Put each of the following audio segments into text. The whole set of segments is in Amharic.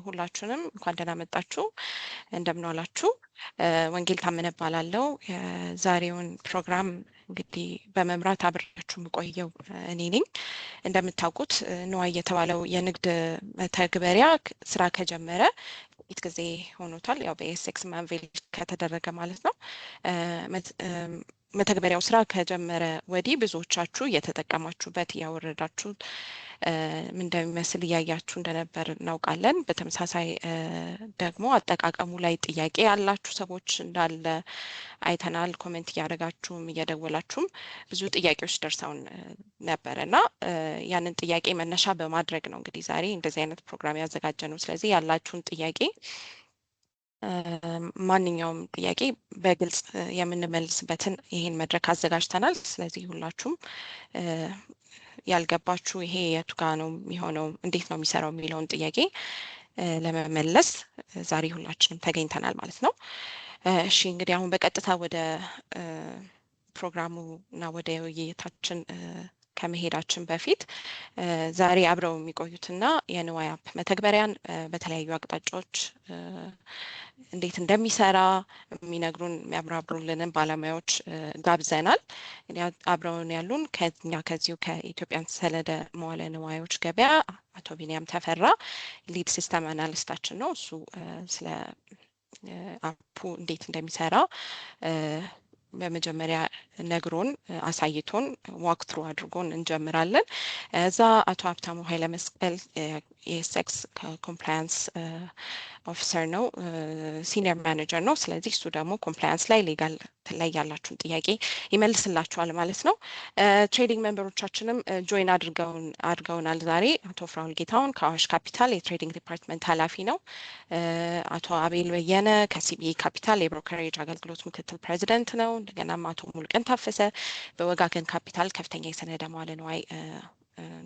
ሁላችሁንም እንኳን ደህና መጣችሁ እንደምን ዋላችሁ። ወንጌል ታመነ እባላለሁ። የዛሬውን ፕሮግራም እንግዲህ በመምራት አብሬያችሁ የምቆየው እኔ ነኝ። እንደምታውቁት ንዋይ የተባለው የንግድ መተግበሪያ ስራ ከጀመረ ጥቂት ጊዜ ሆኖታል። ያው በኤስኤክስ ማንቬል ከተደረገ ማለት ነው። መተግበሪያው ስራ ከጀመረ ወዲህ ብዙዎቻችሁ እየተጠቀማችሁበት እያወረዳችሁት ምን እንደሚመስል እያያችሁ እንደነበር እናውቃለን። በተመሳሳይ ደግሞ አጠቃቀሙ ላይ ጥያቄ ያላችሁ ሰዎች እንዳለ አይተናል። ኮሜንት እያደረጋችሁም እየደወላችሁም ብዙ ጥያቄዎች ደርሰውን ነበረ እና ያንን ጥያቄ መነሻ በማድረግ ነው እንግዲህ ዛሬ እንደዚህ አይነት ፕሮግራም ያዘጋጀ ነው። ስለዚህ ያላችሁን ጥያቄ ማንኛውም ጥያቄ በግልጽ የምንመልስበትን ይሄን መድረክ አዘጋጅተናል። ስለዚህ ሁላችሁም ያልገባችሁ ይሄ የቱ ጋ ነው የሚሆነው፣ እንዴት ነው የሚሰራው የሚለውን ጥያቄ ለመመለስ ዛሬ ሁላችንም ተገኝተናል ማለት ነው። እሺ እንግዲህ አሁን በቀጥታ ወደ ፕሮግራሙ እና ወደ ውይይታችን ከመሄዳችን በፊት ዛሬ አብረው የሚቆዩትና የንዋይ አፕ መተግበሪያን በተለያዩ አቅጣጫዎች እንዴት እንደሚሰራ የሚነግሩን የሚያብራሩልንን ባለሙያዎች ጋብዘናል። አብረውን ያሉን ከዚሁ ከኢትዮጵያን ሰነደ መዋለ ንዋዮች ገበያ አቶ ቢኒያም ተፈራ ሊድ ሲስተም አናሊስታችን ነው። እሱ ስለ አፑ እንዴት እንደሚሰራ በመጀመሪያ ነግሮን አሳይቶን ዋክ ትሩ አድርጎን እንጀምራለን። እዛ አቶ ሀብታሙ ኃይለ መስቀል የኤስኤክስ ኮምፕላያንስ ኦፊሰር ነው፣ ሲኒየር ማኔጀር ነው። ስለዚህ እሱ ደግሞ ኮምፕላያንስ ላይ ሌጋል ላይ ያላችሁን ጥያቄ ይመልስላችኋል ማለት ነው። ትሬዲንግ ሜምበሮቻችንም ጆይን አድርገውናል ዛሬ። አቶ ፍራውል ጌታውን ከአዋሽ ካፒታል የትሬዲንግ ዲፓርትመንት ኃላፊ ነው። አቶ አቤል በየነ ከሲቢኢ ካፒታል የብሮከሬጅ አገልግሎት ምክትል ፕሬዚደንት ነው። እንደገናም አቶ ሙሉቀን ታፈሰ በወጋገን ካፒታል ከፍተኛ የሰነደ መዋለ ንዋይ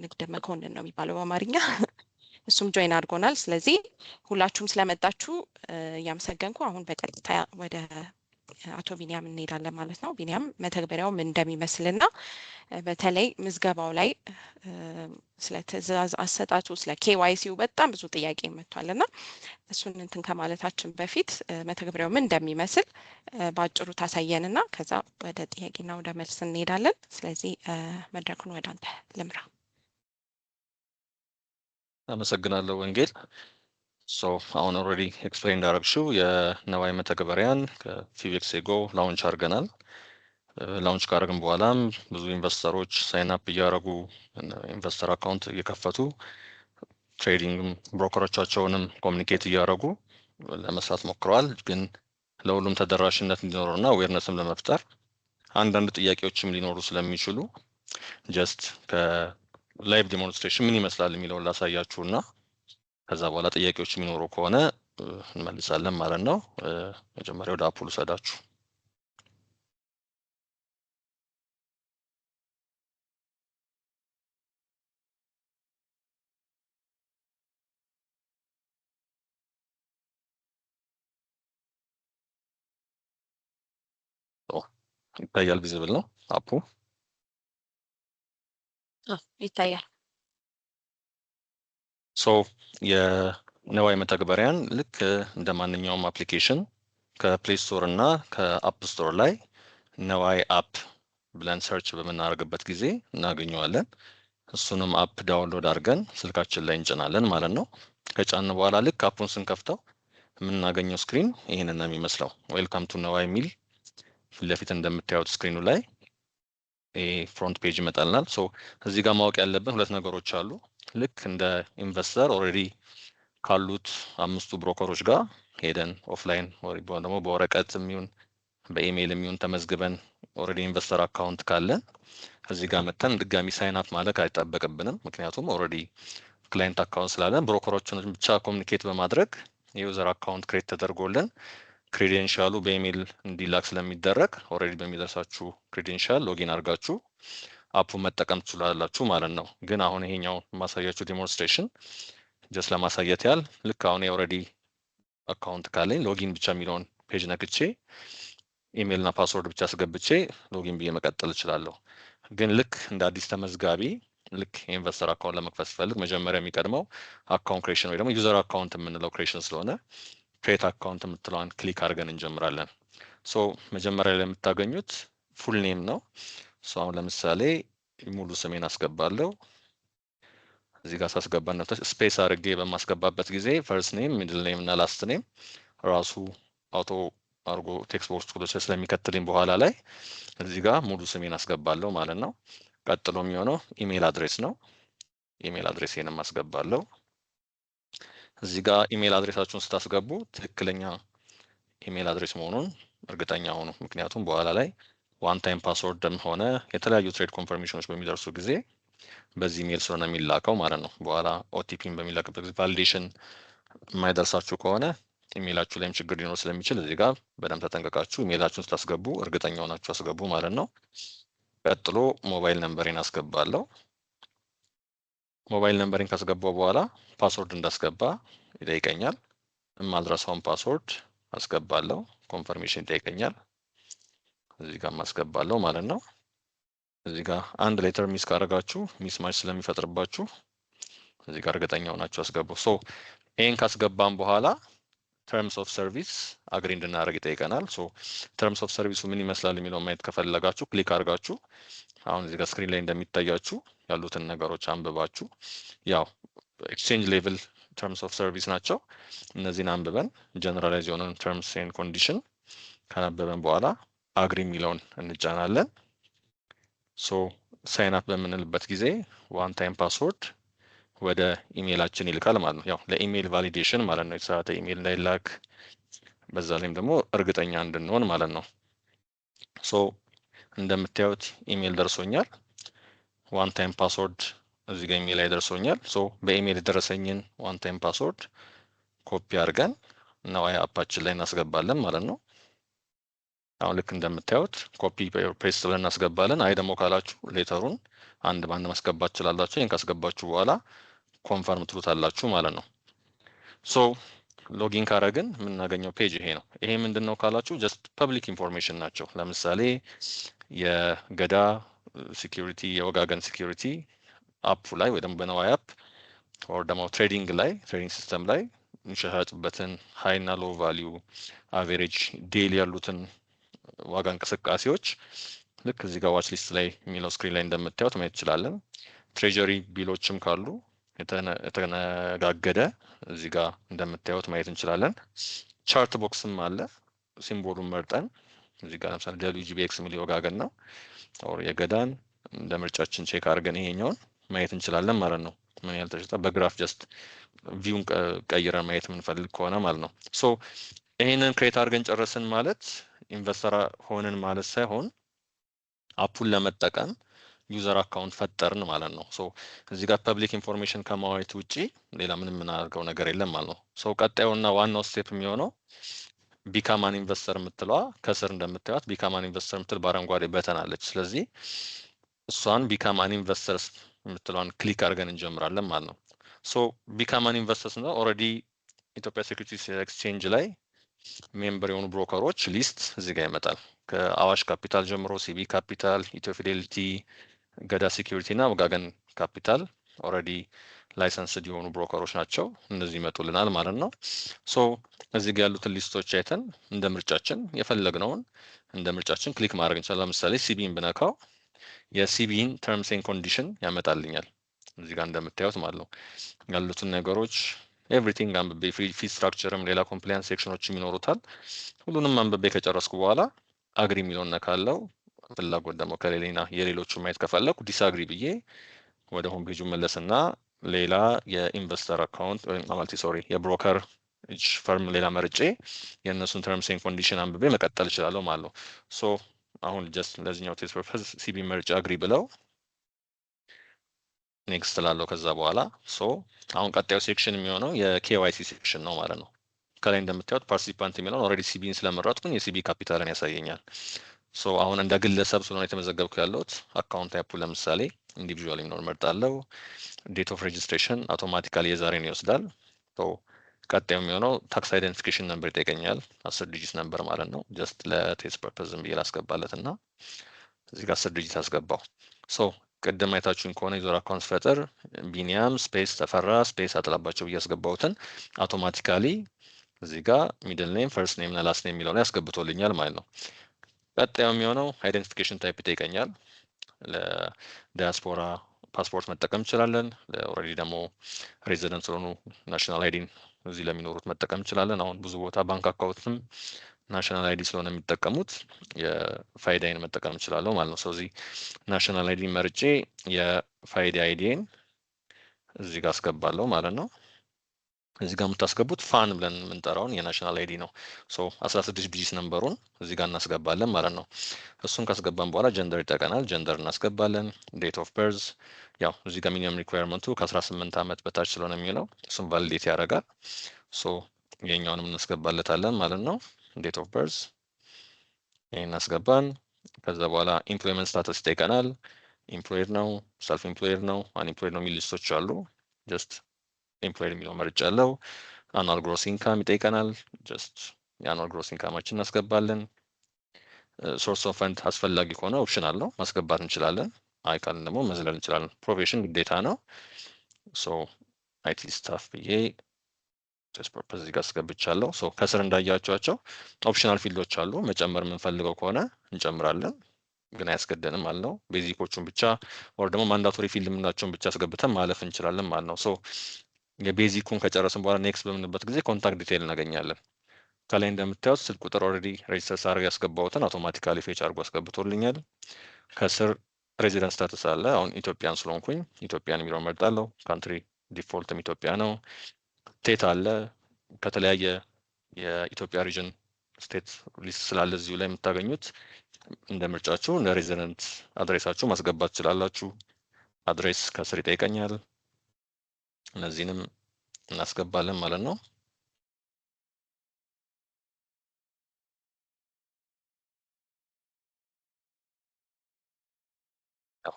ንግድ መኮንን ነው የሚባለው በአማርኛ፣ እሱም ጆይን አድርጎናል። ስለዚህ ሁላችሁም ስለመጣችሁ እያመሰገንኩ አሁን በቀጥታ ወደ አቶ ቢኒያም እንሄዳለን ማለት ነው። ቢኒያም መተግበሪያው ምን እንደሚመስልና በተለይ ምዝገባው ላይ ስለ ትዕዛዝ አሰጣጡ ስለ ኬዋይሲው በጣም ብዙ ጥያቄ መጥቷልና እሱን እንትን ከማለታችን በፊት መተግበሪያው ምን እንደሚመስል በአጭሩ ታሳየንና ከዛ ወደ ጥያቄና ወደ መልስ እንሄዳለን። ስለዚህ መድረኩን ወደ አንተ ልምራ። አመሰግናለሁ ወንጌል። አሁን ኦልሬዲ ኤክስፕሌን እንዳደረግሽው የነዋይ መተግበሪያን ከፊው ዊክስ አጎ ላውንች አድርገናል። ላውንች ካደረግን በኋላም ብዙ ኢንቨስተሮች ሳይን አፕ እያደረጉ ኢንቨስተር አካውንት እየከፈቱ ትሬዲንግ ብሮከሮቻቸውንም ኮሚኒኬት እያደረጉ ለመስራት ሞክረዋል። ግን ለሁሉም ተደራሽነት እንዲኖርና አዌርነስም ለመፍጠር አንዳንድ ጥያቄዎችም ሊኖሩ ስለሚችሉ ጀስት ከላይቭ ዲሞንስትሬሽን ምን ይመስላል የሚለውን ላሳያችሁና ከዛ በኋላ ጥያቄዎች የሚኖሩ ከሆነ እንመልሳለን ማለት ነው። መጀመሪያ ወደ አፑ ልውሰዳችሁ። ይታያል፣ ቪዚብል ነው አፑ? ይታያል። የነዋይ መተግበሪያን ልክ እንደ ማንኛውም አፕሊኬሽን ከፕሌይ ስቶር እና ከአፕ ስቶር ላይ ነዋይ አፕ ብለን ሰርች በምናደርግበት ጊዜ እናገኘዋለን። እሱንም አፕ ዳውንሎድ አድርገን ስልካችን ላይ እንጭናለን ማለት ነው። ከጫን በኋላ ልክ አፑን ስንከፍተው የምናገኘው ስክሪን ይህንን ነው የሚመስለው። ዌልካም ቱ ነዋይ የሚል ፊት ለፊት እንደምታዩት ስክሪኑ ላይ ፍሮንት ፔጅ ይመጣልናል። እዚህ ጋር ማወቅ ያለብን ሁለት ነገሮች አሉ። ልክ እንደ ኢንቨስተር ኦልሬዲ ካሉት 5ቱ ብሮከሮች ጋር ሄደን ኦፍላይን ወይ ደግሞ በወረቀት የሚሆን በኢሜይል የሚሆን ተመዝግበን ኦልሬዲ ኢንቨስተር አካውንት ካለን እዚህ ጋር መተን ድጋሚ ሳይን አፕ ማድረግ አይጠበቅብንም። ምክንያቱም ኦልሬዲ ክላይንት አካውንት ስላለን ብሮከሮችን ብቻ ኮሚኒኬት በማድረግ የዩዘር አካውንት ክሬት ተደርጎልን ክሬዴንሻሉ በኢሜይል እንዲላክ ስለሚደረግ ኦልሬዲ በሚደርሳችሁ ክሬዴንሻል ሎጊን አድርጋችሁ አፑ መጠቀም ትችላላችሁ ማለት ነው። ግን አሁን ይሄኛው ማሳያችሁ ዲሞንስትሬሽን ጀስት ለማሳየት ያህል ልክ አሁን ኦልሬዲ አካውንት ካለኝ ሎጊን ብቻ የሚለውን ፔጅ ነክቼ ኢሜይል እና ፓስወርድ ብቻ አስገብቼ ሎጊን ብዬ መቀጠል እችላለሁ። ግን ልክ እንደ አዲስ ተመዝጋቢ ልክ ኢንቨስተር አካውንት ለመክፈት ሲፈልግ መጀመሪያ የሚቀድመው አካውንት ክሬሽን ወይ ደግሞ ዩዘር አካውንት የምንለው ክሬሽን ስለሆነ ክሬት አካውንት የምትለዋን ክሊክ አድርገን እንጀምራለን። ሶ መጀመሪያ ላይ የምታገኙት ፉል ኔም ነው። ሶ አሁን ለምሳሌ ሙሉ ስሜን አስገባለሁ። እዚህ ጋር ሳስገባ ስፔስ አድርጌ በማስገባበት ጊዜ ፈርስት ኔም፣ ሚድል ኔም እና ላስት ኔም ራሱ አውቶ አርጎ ቴክስት ቦክስ ቁጥር ስለሚከትልኝ በኋላ ላይ እዚህ ጋር ሙሉ ስሜን አስገባለሁ ማለት ነው። ቀጥሎ የሚሆነው ኢሜል አድሬስ ነው። ኢሜል አድሬሴንም አስገባለሁ። እዚህ ጋር ኢሜል አድሬሳችሁን ስታስገቡ ትክክለኛ ኢሜል አድሬስ መሆኑን እርግጠኛ ሆኑ። ምክንያቱም በኋላ ላይ ዋን ታይም ፓስወርድም ሆነ የተለያዩ ትሬድ ኮንፈርሜሽኖች በሚደርሱ ጊዜ በዚህ ኢሜል ስለሆነ የሚላከው ማለት ነው። በኋላ ኦቲፒን በሚላክበት ጊዜ ቫሊዴሽን የማይደርሳችሁ ከሆነ ኢሜላችሁ ላይም ችግር ሊኖር ስለሚችል እዚህ ጋር በደንብ ተጠንቀቃችሁ ኢሜላችሁን ስታስገቡ እርግጠኛ ሆናችሁ አስገቡ ማለት ነው። ቀጥሎ ሞባይል ነምበሬን አስገባለሁ። ሞባይል ነምበሬን ካስገባው በኋላ ፓስወርድ እንዳስገባ ይጠይቀኛል። የማልረሳውን ፓስወርድ አስገባለሁ። ኮንፈርሜሽን ይጠይቀኛል። እዚህ ጋር ማስገባለሁ ማለት ነው። እዚህ ጋር አንድ ሌተር ሚስ ካደረጋችሁ ሚስ ማች ስለሚፈጥርባችሁ እዚህ ጋር እርግጠኛ ሆናችሁ አስገቡ። ሶ ይሄን ካስገባን በኋላ ተርምስ ኦፍ ሰርቪስ አግሪ እንድናደርግ ይጠይቀናል። ሶ ተርምስ ኦፍ ሰርቪሱ ምን ይመስላል የሚለውን ማየት ከፈለጋችሁ ክሊክ አድርጋችሁ አሁን እዚህ ጋር ስክሪን ላይ እንደሚታያችሁ ያሉትን ነገሮች አንብባችሁ ያው ኤክስቼንጅ ሌቭል ተርምስ ኦፍ ሰርቪስ ናቸው። እነዚህን አንብበን ጀነራላይዝ የሆነን ተርምስ ኤንድ ኮንዲሽን ካነበበን በኋላ አግሪ የሚለውን እንጫናለን። ሶ ሳይን አፕ በምንልበት ጊዜ ዋን ታይም ፓስወርድ ወደ ኢሜይላችን ይልካል ማለት ነው። ያው ለኢሜይል ቫሊዴሽን ማለት ነው። የተሳሳተ ኢሜይል እንዳይላክ በዛ ላይም ደግሞ እርግጠኛ እንድንሆን ማለት ነው። ሶ እንደምታዩት ኢሜይል ደርሶኛል። ዋን ታይም ፓስወርድ እዚህ ጋር ኢሜይል ላይ ደርሶኛል። ሶ በኢሜይል የደረሰኝን ዋን ታይም ፓስወርድ ኮፒ አድርገን ነዋይ አፓችን ላይ እናስገባለን ማለት ነው። አሁን ልክ እንደምታዩት ኮፒ ፔስት ብለን እናስገባለን። አይ ደግሞ ካላችሁ ሌተሩን አንድ ባንድ ማስገባት ትችላላችሁ። ይሄን ካስገባችሁ በኋላ ኮንፈርም ትሉታላችሁ ማለት ነው። ሶ ሎጊን ካረግን የምናገኘው ፔጅ ይሄ ነው። ይሄ ምንድን ነው ካላችሁ ጀስት ፐብሊክ ኢንፎርሜሽን ናቸው። ለምሳሌ የገዳ ሴኩሪቲ፣ የወጋገን ሴኩሪቲ አፑ ላይ ወይ ደግሞ በነዋይ አፕ ኦር ደግሞ ትሬዲንግ ላይ ትሬዲንግ ሲስተም ላይ የሚሸሻጭበትን ሃይ እና ሎ ቫሊዩ አቬሬጅ ዴይሊ ያሉትን ዋጋ እንቅስቃሴዎች ልክ እዚህ ጋር ዋች ሊስት ላይ የሚለው ስክሪን ላይ እንደምታዩት ማየት እንችላለን። ትሬጀሪ ቢሎችም ካሉ የተነጋገደ እዚህ ጋር እንደምታዩት ማየት እንችላለን። ቻርት ቦክስም አለ። ሲምቦሉን መርጠን እዚህ ጋር ለምሳሌ WGBX የሚል ወጋገን ነው ኦር የገዳን እንደ ምርጫችን ቼክ አድርገን ይሄኛውን ማየት እንችላለን ማለት ነው። ምን ያህል ተሸጠ በግራፍ ጀስት ቪውን ቀይረን ማየት የምንፈልግ ከሆነ ማለት ነው። ሶ ይሄንን ክሬት አድርገን ጨረስን ማለት ኢንቨስተር ሆንን ማለት ሳይሆን አፑን ለመጠቀም ዩዘር አካውንት ፈጠርን ማለት ነው። ሶ እዚህ ጋር ፐብሊክ ኢንፎርሜሽን ከማዋየት ውጪ ሌላ ምንም የምናደርገው ነገር የለም ማለት ነው። ሶ ቀጣዩና ዋናው ስቴፕ የሚሆነው ቢካም አን ኢንቨስተር የምትለዋ ከስር እንደምታዩት ቢካም አን ኢንቨስተር የምትል በአረንጓዴ በተን አለች። ስለዚህ እሷን ቢካም አን ኢንቨስተር የምትለዋን ክሊክ አድርገን እንጀምራለን ማለት ነው። ሶ ቢካም አን ኢንቨስተር ነው ኦልሬዲ ኢትዮጵያ ሴኩሪቲስ ኤክስቼንጅ ላይ ሜምበር የሆኑ ብሮከሮች ሊስት እዚህ ጋር ይመጣል። ከአዋሽ ካፒታል ጀምሮ ሲቢ ካፒታል፣ ኢትዮ ፊዴሊቲ፣ ገዳ ሴኩሪቲ እና ወጋገን ካፒታል ኦልሬዲ ላይሰንስድ የሆኑ ብሮከሮች ናቸው። እነዚህ ይመጡልናል ማለት ነው። ሶ እዚህ ጋር ያሉትን ሊስቶች አይተን እንደ ምርጫችን የፈለግነውን እንደ ምርጫችን ክሊክ ማድረግ እንችላለን። ለምሳሌ ሲቢን ብነካው የሲቢን ተርምስ ኤንድ ኮንዲሽን ያመጣልኛል እዚህ ጋር እንደምታዩት ማለት ነው። ያሉትን ነገሮች ኤቭሪቲንግ አንብቤ ፊ ስትራክቸርም ሌላ ኮምፕላያንስ ሴክሽኖችም ይኖሩታል። ሁሉንም አንብቤ ከጨረስኩ በኋላ አግሪ የሚለውን ነካለው። ፍላጎት ደግሞ ከሌላ የሌሎቹ ማየት ከፈለኩ ዲስአግሪ ብዬ ወደ ሆም ፔጁ መለስና ሌላ የኢንቨስተር አካውንት ማለት ሶሪ የብሮከር ፈርም ሌላ መርጬ የእነሱን ተርምስ ኤንድ ኮንዲሽን አንብቤ መቀጠል እችላለሁ ማለት ነው። ሶ አሁን ጀስት ለዚህኛው ቴስት ፐርፐዝ ሲቢ መርጬ አግሪ ብለው ኔክስት ላለው ከዛ በኋላ ሶ አሁን ቀጣዩ ሴክሽን የሚሆነው የኬዋይሲ ሴክሽን ነው ማለት ነው። ከላይ እንደምታዩት ፓርቲሲፓንት የሚለውን ኦልሬዲ ሲቢን ስለመረጥኩኝ የሲቢ ካፒታልን ያሳየኛል። ሶ አሁን እንደ ግለሰብ ስለሆነ የተመዘገብኩ ያለሁት አካውንት ታይፑ ለምሳሌ ኢንዲቪዥዋል የሚኖር መርጣለሁ። ዴት ኦፍ ሬጅስትሬሽን አውቶማቲካሊ የዛሬን ይወስዳል። ሶ ቀጣዩ የሚሆነው ታክስ አይደንቲፊኬሽን ነምበር ይጠይቀኛል። 10 ዲጂት ነምበር ማለት ነው። ጀስት ለቴስት ፐርፐዝ ብዬ ላስገባለት እና እዚህ ጋር 10 ዲጂት አስገባው። ሶ ቅድም አይታችሁን ከሆነ ዩዘር አካውንት ፈጥር ቢኒያም ስፔስ ተፈራ ስፔስ አጥላባቸው እያስገባሁትን አውቶማቲካሊ እዚህ ጋር ሚድል ኔም ፈርስት ኔም እና ላስት ኔም የሚለውን ያስገብቶልኛል ማለት ነው። ቀጣዩ የሚሆነው አይደንቲፊኬሽን ታይፕ ይጠይቀኛል። ለዲያስፖራ ፓስፖርት መጠቀም እንችላለን። ኦልሬዲ ደግሞ ሬዚደንት ስለሆኑ ናሽናል አይዲን እዚህ ለሚኖሩት መጠቀም እንችላለን። አሁን ብዙ ቦታ ባንክ አካውንትም ናሽናል አይዲ ስለሆነ የሚጠቀሙት የፋይዳይን መጠቀም እንችላለሁ ማለት ነው። ስለዚህ ናሽናል አይዲ መርጬ የፋይዳ አይዲን እዚህ ጋር አስገባለሁ ማለት ነው። እዚህ ጋር የምታስገቡት ፋን ብለን የምንጠራውን የናሽናል አይዲ ነው። 16 ዲጂት ነምበሩን እዚህ ጋር እናስገባለን ማለት ነው። እሱን ካስገባን በኋላ ጀንደር ይጠቀናል። ጀንደር እናስገባለን። ዴት ኦፍ በርዝ ያው እዚህ ጋር ሚኒመም ሪኳየርመንቱ ከ18 ዓመት በታች ስለሆነ የሚለው እሱን ቫሊዴት ያደርጋል። የኛውንም እናስገባለታለን ማለት ነው። ዴት ኦፍ በርዝ ይሄን እናስገባን። ከዛ በኋላ ኢምፕሎይመንት ስታተስ ይጠይቀናል። ኢምፕሎይድ ነው፣ ሰልፍ ኢምፕሎይድ ነው፣ አንኢምፕሎይድ ነው የሚል ሊስቶች አሉ። ጀስት ኤምፕሎይድ የሚለው መርጫ ያለው አኑዋል ግሮስ ኢንካም ይጠይቀናል። ጀስት የአኑዋል ግሮስ ኢንካማችን እናስገባለን። ሶርስ ኦፍ ፈንድ አስፈላጊ ከሆነ ኦፕሽን አለው ማስገባት እንችላለን። አይ ካልን ደግሞ መዝለል እንችላለን። ፕሮፌሽን ግዴታ ነው። አይቲ ስታፍ ብዬ ጀስት ፐርፐዝ እዚህ ጋር አስገብቻለሁ። ከስር እንዳያቸዋቸው ኦፕሽናል ፊልዶች አሉ። መጨመር የምንፈልገው ከሆነ እንጨምራለን፣ ግን አያስገደንም ማለት ነው። ቤዚኮቹን ብቻ ወር ደግሞ ማንዳቶሪ ፊልድ የምንላቸውን ብቻ አስገብተን ማለፍ እንችላለን ማለት ነው። የቤዚኩን ከጨረስን በኋላ ኔክስት በምንበት ጊዜ ኮንታክት ዲቴይል እናገኛለን። ከላይ እንደምታዩት ስልክ ቁጥር ኦልሬዲ ሬጅስተር ሳደርግ ያስገባሁትን አውቶማቲካሊ ፌች አድርጎ አስገብቶልኛል። ከስር ሬዚደንት ስታተስ አለ። አሁን ኢትዮጵያን ስለሆንኩኝ ኢትዮጵያን የሚለውን መርጣለሁ። ካንትሪ ዲፎልትም ኢትዮጵያ ነው። ስቴት አለ። ከተለያየ የኢትዮጵያ ሪጅን ስቴት ሊስት ስላለ እዚሁ ላይ የምታገኙት እንደ ምርጫችሁ እንደ ሬዚደንት አድሬሳችሁ ማስገባት ትችላላችሁ። አድሬስ ከስር ይጠይቀኛል። እነዚህንም እናስገባለን ማለት ነው።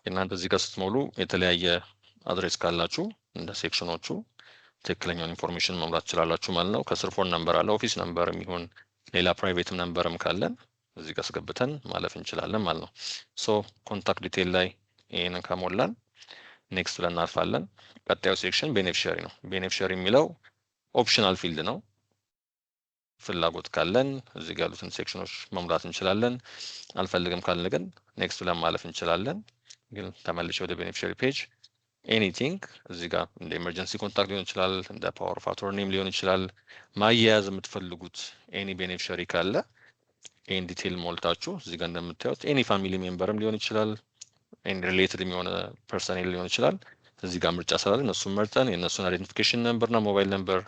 እናንተ እዚህ ጋር ስትሞሉ የተለያየ አድሬስ ካላችሁ እንደ ሴክሽኖቹ ትክክለኛውን ኢንፎርሜሽን መሙላት ትችላላችሁ ማለት ነው። ከስር ፎን ነምበር አለ። ኦፊስ ነምበር የሚሆን ሌላ ፕራይቬትም ነምበርም ካለን እዚህ ጋር አስገብተን ማለፍ እንችላለን ማለት ነው። ኮንታክት ዲቴል ላይ ይሄንን ከሞላን ኔክስት ብለን እናልፋለን። ቀጣዩ ሴክሽን ቤኔፊሻሪ ነው። ቤኔፊሻሪ የሚለው ኦፕሽናል ፊልድ ነው። ፍላጎት ካለን እዚህ ጋር ያሉትን ሴክሽኖች መሙላት እንችላለን። አልፈልግም ካልን ግን ኔክስት ብለን ማለፍ እንችላለን። ግን ተመልሼ ወደ ቤኔፊሻሪ ፔጅ ኤኒቲንግ እዚህ ጋር እንደ ኤመርጀንሲ ኮንታክት ሊሆን ይችላል፣ እንደ ፓወር ኦፍ አቶርኒም ሊሆን ይችላል። ማያያዝ የምትፈልጉት ኤኒ ቤኔፊሻሪ ካለ ኤን ዲቴል ሞልታችሁ እዚህ ጋር እንደምታዩት ኤኒ ፋሚሊ ሜምበርም ሊሆን ይችላል፣ ኤኒ ሪሌትድ የሆነ ፐርሰኔል ሊሆን ይችላል። እዚህ ጋር ምርጫ ስላለ እነሱን መርጠን የእነሱን አይደንቲፊኬሽን ነምበር እና ሞባይል ነምበር፣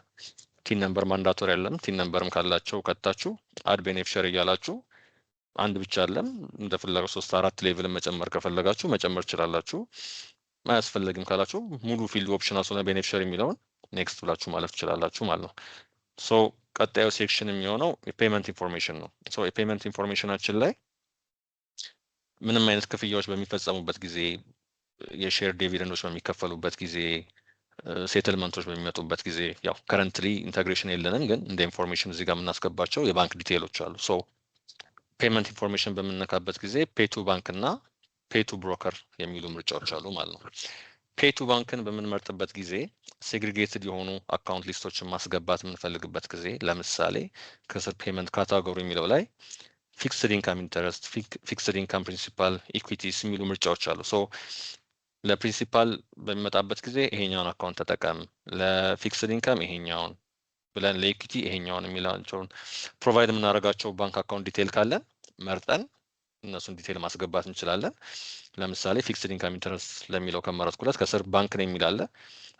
ቲን ነምበር ማንዳቶሪ ያለም ቲን ነምበርም ካላቸው ከታችሁ አድ ቤኔፊሻሪ እያላችሁ አንድ ብቻ አለም እንደ ፍላጎት 3-4 ሌቭልን መጨመር ከፈለጋችሁ መጨመር ትችላላችሁ። ማያስፈልግም ካላችሁ ሙሉ ፊልድ ኦፕሽናል ስለሆነ ቤኔፊሻሪ የሚለውን ኔክስት ብላችሁ ማለፍ ትችላላችሁ ማለት ነው። ቀጣዩ ሴክሽን የሚሆነው የፔመንት ኢንፎርሜሽን ነው። የፔመንት ኢንፎርሜሽናችን ላይ ምንም አይነት ክፍያዎች በሚፈጸሙበት ጊዜ፣ የሼር ዲቪደንዶች በሚከፈሉበት ጊዜ፣ ሴትልመንቶች በሚመጡበት ጊዜ ያው ከረንትሊ ኢንተግሬሽን የለንም፣ ግን እንደ ኢንፎርሜሽን እዚህ ጋር የምናስገባቸው የባንክ ዲቴይሎች አሉ። ፔመንት ኢንፎርሜሽን በምንነካበት ጊዜ ፔቱ ባንክ እና ፔቱ ብሮከር የሚሉ ምርጫዎች አሉ ማለት ነው። ፔቱ ባንክን በምንመርጥበት ጊዜ ሴግሪጌትድ የሆኑ አካውንት ሊስቶችን ማስገባት የምንፈልግበት ጊዜ ለምሳሌ ከስር ፔመንት ካታጎሪ የሚለው ላይ ፊክስድ ኢንካም ኢንተረስት፣ ፊክስድ ኢንካም ፕሪንሲፓል፣ ኢኩዊቲስ የሚሉ ምርጫዎች አሉ። ለፕሪንሲፓል በሚመጣበት ጊዜ ይሄኛውን አካውንት ተጠቀም፣ ለፊክስድ ኢንካም ይሄኛውን ብለን ለኢኩዊቲ ይሄኛውን የሚላቸውን ፕሮቫይድ የምናደርጋቸው ባንክ አካውንት ዲቴይል ካለን መርጠን እነሱን ዲቴይል ማስገባት እንችላለን። ለምሳሌ ፊክስድ ኢንካም ኢንተረስት ለሚለው ከመረጥኩለት ከስር ባንክ ነው የሚል አለ።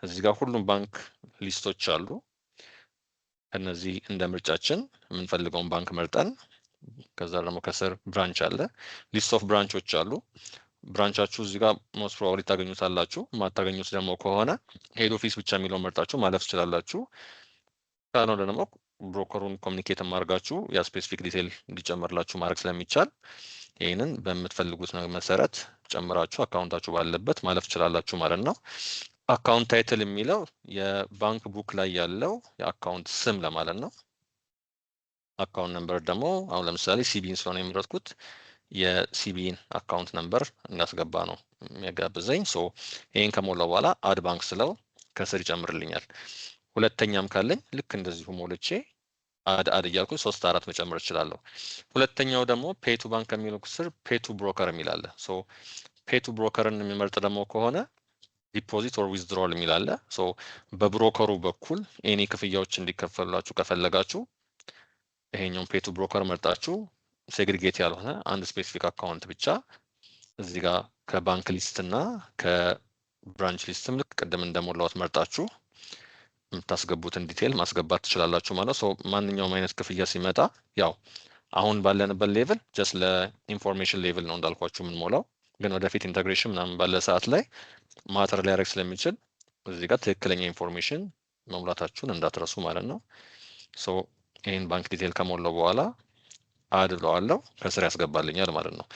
እዚህ ጋር ሁሉም ባንክ ሊስቶች አሉ። ከነዚህ እንደ ምርጫችን የምንፈልገውን ባንክ መርጠን ከዛ ደግሞ ከስር ብራንች አለ። ሊስት ኦፍ ብራንቾች አሉ። ብራንቻችሁ እዚህ ጋር ሞስት ፕሮባብሊ ታገኙታላችሁ። ማታገኙት ደግሞ ከሆነ ሄድ ኦፊስ ብቻ የሚለውን መርጣችሁ ማለፍ ትችላላችሁ። ካልሆነ ደግሞ ብሮከሩን ኮሚኒኬት ማድረጋችሁ ያ ስፔሲፊክ ዲቴይል እንዲጨመርላችሁ ማድረግ ስለሚቻል ይህንን በምትፈልጉት መሰረት ጨምራችሁ አካውንታችሁ ባለበት ማለፍ ትችላላችሁ ማለት ነው። አካውንት ታይትል የሚለው የባንክ ቡክ ላይ ያለው የአካውንት ስም ለማለት ነው። አካውንት ነምበር ደግሞ አሁን ለምሳሌ ሲቢን ስለሆነ የምረጥኩት የሲቢን አካውንት ነምበር እንዳስገባ ነው የሚያጋብዘኝ። ሶ ይሄን ከሞላው በኋላ አድ ባንክ ስለው ከስር ይጨምርልኛል። ሁለተኛም ካለኝ ልክ እንደዚሁ ሞልቼ አድ እያልኩ 3 4 መጨመር እችላለሁ። ሁለተኛው ደግሞ ፔቱ ባንክ ከሚለው ስር ፔቱ ብሮከር የሚል አለ። ሶ ፔቱ ብሮከርን የሚመርጥ ደግሞ ከሆነ ዲፖዚት ኦር ዊዝድሮል የሚል አለ። ሶ በብሮከሩ በኩል ኤኒ ክፍያዎች እንዲከፈላችሁ ከፈለጋችሁ ይሄኛውን ፔቱ ብሮከር መርጣችሁ ሴግሪጌት ያልሆነ አንድ ስፔሲፊክ አካውንት ብቻ እዚህ ጋር ከባንክ ሊስት እና ከብራንች ሊስትም ልክ ቅድም እንደሞላሁት መርጣችሁ የምታስገቡትን ዲቴል ማስገባት ትችላላችሁ ማለት ነው። ማንኛውም አይነት ክፍያ ሲመጣ ያው አሁን ባለንበት ሌቭል ጀስት ለኢንፎርሜሽን ሌቭል ነው እንዳልኳችሁ የምንሞላው፣ ግን ወደፊት ኢንተግሬሽን ምናምን ባለ ሰዓት ላይ ማተር ሊያደርግ ስለሚችል እዚህ ጋር ትክክለኛ ኢንፎርሜሽን መሙላታችሁን እንዳትረሱ ማለት ነው። ሶ ይህን ባንክ ዲቴል ከሞላው በኋላ አድ ብለዋለሁ ከስር ያስገባልኛል ማለት ነው።